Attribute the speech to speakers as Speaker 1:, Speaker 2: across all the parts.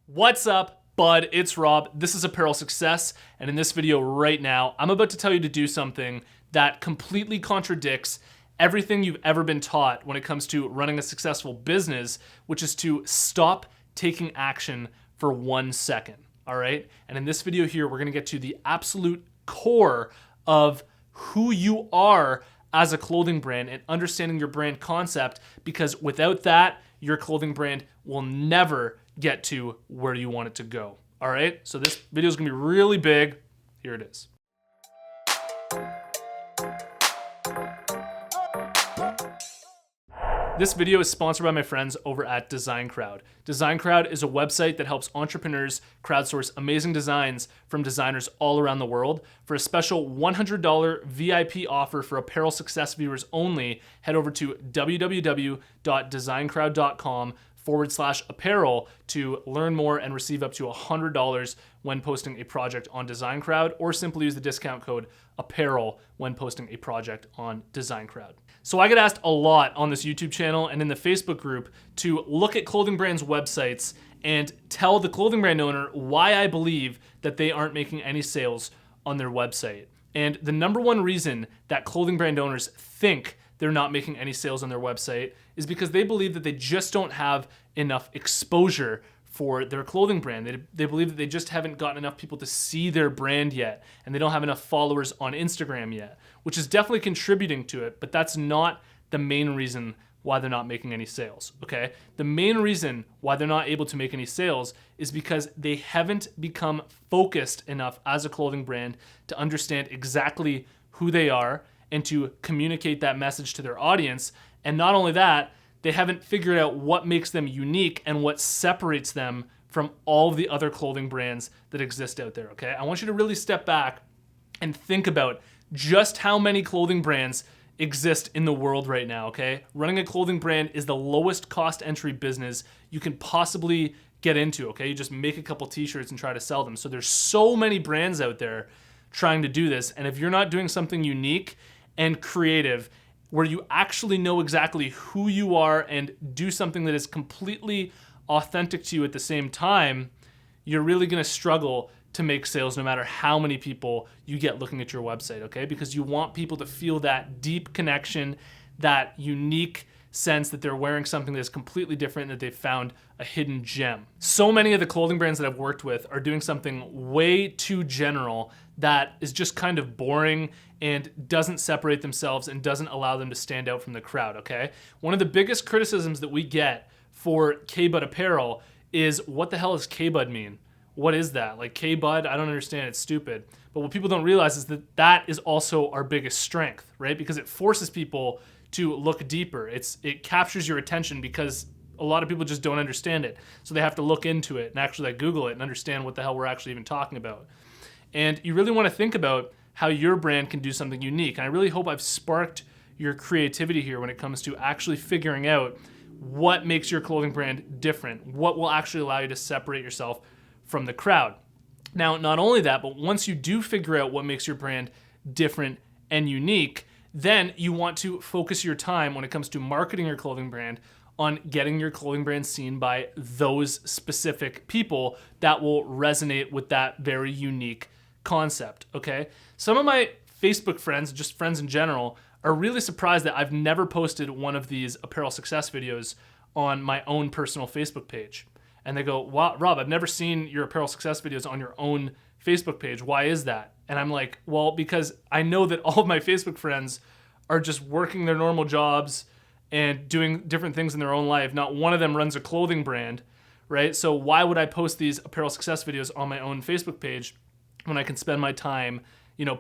Speaker 1: What's up, bud? It's Rob. This is Apparel Success, and in this video right now, I'm about to tell you to do something that completely contradicts everything you've ever been taught when it comes to running a successful business, which is to stop taking action for 1 second, all right? And in this video here, we're gonna get to the absolute core of who you are as a clothing brand and understanding your brand concept, because without that, your clothing brand will never get to where you want it to go. All right, so this video is gonna be really big. Here it is. This video is sponsored by my friends over at Design Crowd. Design Crowd is a website that helps entrepreneurs crowdsource amazing designs from designers all around the world. For a special $100 VIP offer for Apparel Success viewers only, head over to www.designcrowd.com/apparel to learn more and receive up to $100 when posting a project on Design Crowd, or simply use the discount code APPAREL when posting a project on Design Crowd. So I get asked a lot on this YouTube channel and in the Facebook group to look at clothing brands' websites and tell the clothing brand owner why I believe that they aren't making any sales on their website. And the number one reason that clothing brand owners think they're not making any sales on their website is because they believe that they just don't have enough exposure for their clothing brand. They believe that they just haven't gotten enough people to see their brand yet, and they don't have enough followers on Instagram yet, which is definitely contributing to it, but that's not the main reason why they're not making any sales, okay? The main reason why they're not able to make any sales is because they haven't become focused enough as a clothing brand to understand exactly who they are and to communicate that message to their audience. And not only that, they haven't figured out what makes them unique and what separates them from all of the other clothing brands that exist out there, okay? I want you to really step back and think about just how many clothing brands exist in the world right now, okay? Running a clothing brand is the lowest cost entry business you can possibly get into, okay? You just make a couple t-shirts and try to sell them. So there's so many brands out there trying to do this, and if you're not doing something unique and creative where you actually know exactly who you are and do something that is completely authentic to you at the same time, you're really gonna struggle to make sales no matter how many people you get looking at your website, okay? Because you want people to feel that deep connection, that unique sense that they're wearing something that's completely different, that they've found a hidden gem. So many of the clothing brands that I've worked with are doing something way too general that is just kind of boring and doesn't separate themselves and doesn't allow them to stand out from the crowd, okay? One of the biggest criticisms that we get for K-Bud apparel is, what the hell does K-Bud mean? What is that? Like, K-Bud, I don't understand, it's stupid. But what people don't realize is that that is also our biggest strength, right? Because it forces people to look deeper. It captures your attention because a lot of people just don't understand it. So they have to look into it and actually Google it and understand what the hell we're actually even talking about. And you really want to think about how your brand can do something unique. And I really hope I've sparked your creativity here when it comes to actually figuring out what makes your clothing brand different, what will actually allow you to separate yourself from the crowd. Now, not only that, but once you do figure out what makes your brand different and unique, then you want to focus your time when it comes to marketing your clothing brand on getting your clothing brand seen by those specific people that will resonate with that very unique concept, okay? Some of my Facebook friends, just friends in general, are really surprised that I've never posted one of these apparel success videos on my own personal Facebook page. And they go, wow, Rob, I've never seen your apparel success videos on your own Facebook page. Why is that? And I'm like, well, because I know that all of my Facebook friends are just working their normal jobs and doing different things in their own life. Not one of them runs a clothing brand, right? So why would I post these apparel success videos on my own Facebook page when I can spend my time,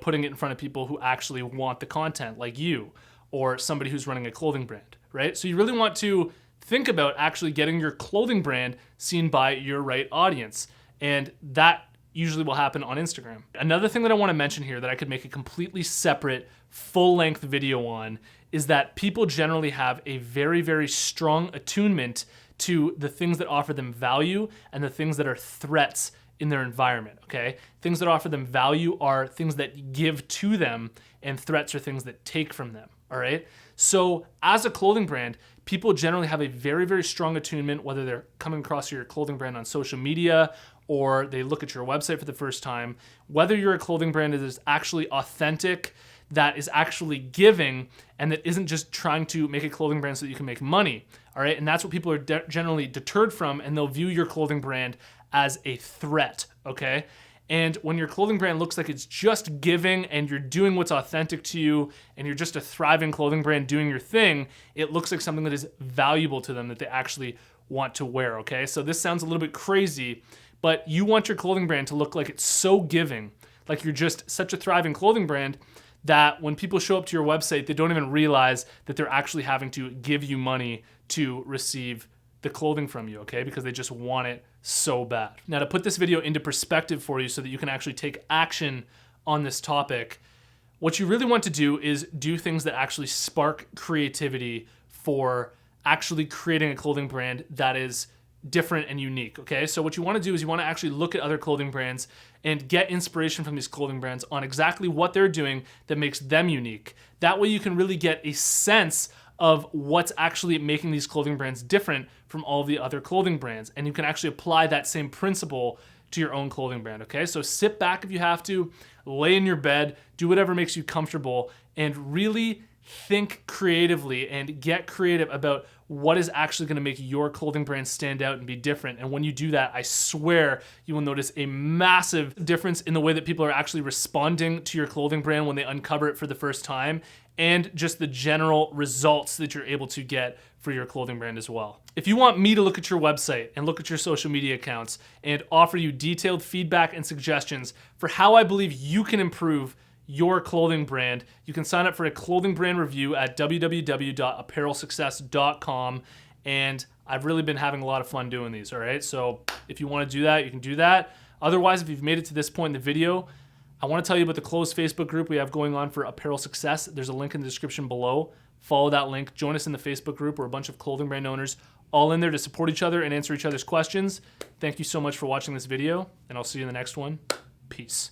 Speaker 1: putting it in front of people who actually want the content, like you or somebody who's running a clothing brand, right? So you really want to think about actually getting your clothing brand seen by your right audience. And that usually will happen on Instagram. Another thing that I want to mention here that I could make a completely separate full-length video on is that people generally have a very, very strong attunement to the things that offer them value and the things that are threats in their environment, okay? Things that offer them value are things that give to them, and threats are things that take from them, all right? So as a clothing brand, people generally have a very, very strong attunement, whether they're coming across your clothing brand on social media or they look at your website for the first time, whether you're a clothing brand that is actually authentic, that is actually giving, and that isn't just trying to make a clothing brand so that you can make money, all right? And that's what people are generally deterred from, and they'll view your clothing brand as a threat, okay? And when your clothing brand looks like it's just giving and you're doing what's authentic to you and you're just a thriving clothing brand doing your thing, it looks like something that is valuable to them that they actually want to wear, okay? So this sounds a little bit crazy, but you want your clothing brand to look like it's so giving, like you're just such a thriving clothing brand that when people show up to your website, they don't even realize that they're actually having to give you money to receive the clothing from you, okay? Because they just want it so bad. Now, to put this video into perspective for you so that you can actually take action on this topic, what you really want to do is do things that actually spark creativity for actually creating a clothing brand that is different and unique, okay? So what you want to do is you want to actually look at other clothing brands and get inspiration from these clothing brands on exactly what they're doing that makes them unique. That way you can really get a sense of what's actually making these clothing brands different from all the other clothing brands. And you can actually apply that same principle to your own clothing brand, okay? So sit back if you have to, lay in your bed, do whatever makes you comfortable, and really think creatively and get creative about what is actually going to make your clothing brand stand out and be different. And when you do that, I swear you will notice a massive difference in the way that people are actually responding to your clothing brand when they uncover it for the first time, and just the general results that you're able to get for your clothing brand as well. If you want me to look at your website and look at your social media accounts and offer you detailed feedback and suggestions for how I believe you can improve your clothing brand, you can sign up for a clothing brand review at www.apparelsuccess.com. And I've really been having a lot of fun doing these, all right? So if you want to do that, you can do that. Otherwise, if you've made it to this point in the video, I want to tell you about the closed Facebook group we have going on for Apparel Success. There's a link in the description below. Follow that link. Join us in the Facebook group. We're a bunch of clothing brand owners all in there to support each other and answer each other's questions. Thank you so much for watching this video, and I'll see you in the next one. Peace.